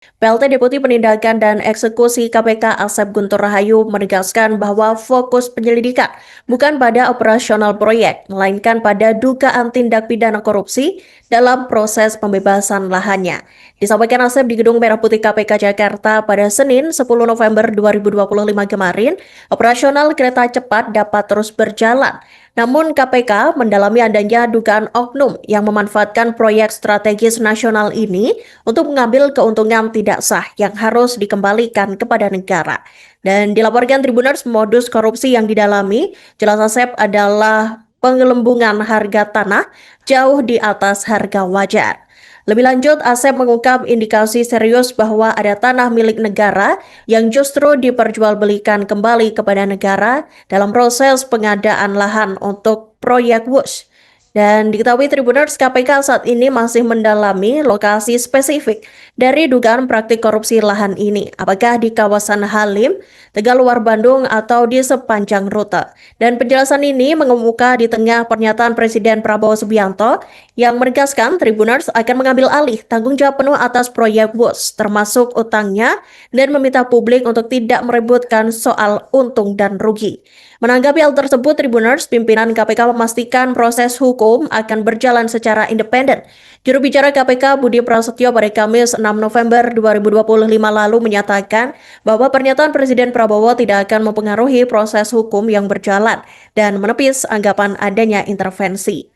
PLT Deputi Penindakan dan Eksekusi KPK Asep Guntur Rahayu menegaskan bahwa fokus penyelidikan bukan pada operasional proyek, melainkan pada dugaan tindak pidana korupsi dalam proses pembebasan lahannya. Disampaikan Asep di Gedung Merah Putih KPK Jakarta pada Senin 10 November 2025 kemarin, operasional kereta cepat dapat terus berjalan. Namun KPK mendalami adanya dugaan oknum yang memanfaatkan proyek strategis nasional ini untuk mengambil keuntungan tidak sah yang harus dikembalikan kepada negara. Dan dilaporkan Tribuners modus korupsi yang didalami, jelas Asep adalah penggelembungan harga tanah jauh di atas harga wajar. Lebih lanjut, Asep mengungkap indikasi serius bahwa ada tanah milik negara yang justru diperjualbelikan kembali kepada negara dalam proses pengadaan lahan untuk proyek WUS. Dan diketahui Tribuners KPK saat ini masih mendalami lokasi spesifik dari dugaan praktik korupsi lahan ini, apakah di kawasan Halim, Tegaluar Bandung, atau di sepanjang rute. Dan penjelasan ini mengemuka di tengah pernyataan Presiden Prabowo Subianto yang menegaskan Tribuners akan mengambil alih tanggung jawab penuh atas proyek WUS, termasuk utangnya, dan meminta publik untuk tidak merebutkan soal untung dan rugi. Menanggapi hal tersebut, Tribuners, pimpinan KPK memastikan proses hukum akan berjalan secara independen. Juru bicara KPK Budi Prasetyo pada Kamis 6 November 2025 lalu menyatakan bahwa pernyataan Presiden Prabowo tidak akan mempengaruhi proses hukum yang berjalan dan menepis anggapan adanya intervensi.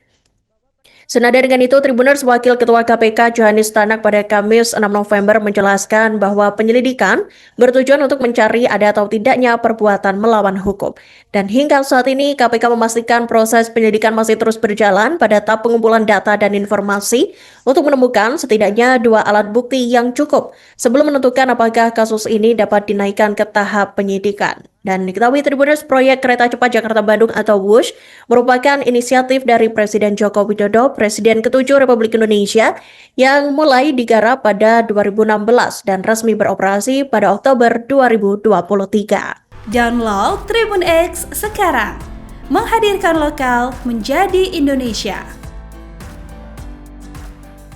Senada dengan itu, Tribuners Wakil Ketua KPK Johannes Tanak pada Kamis 6 November menjelaskan bahwa penyelidikan bertujuan untuk mencari ada atau tidaknya perbuatan melawan hukum. Dan hingga saat ini, KPK memastikan proses penyelidikan masih terus berjalan pada tahap pengumpulan data dan informasi untuk menemukan setidaknya 2 alat bukti yang cukup sebelum menentukan apakah kasus ini dapat dinaikkan ke tahap penyidikan. Dan diketahui Tribuners, proyek kereta cepat Jakarta-Bandung atau WUS merupakan inisiatif dari Presiden Joko Widodo, Presiden ke-7 Republik Indonesia, yang mulai digarap pada 2016 dan resmi beroperasi pada Oktober 2023. Download Tribun X sekarang, menghadirkan lokal menjadi Indonesia.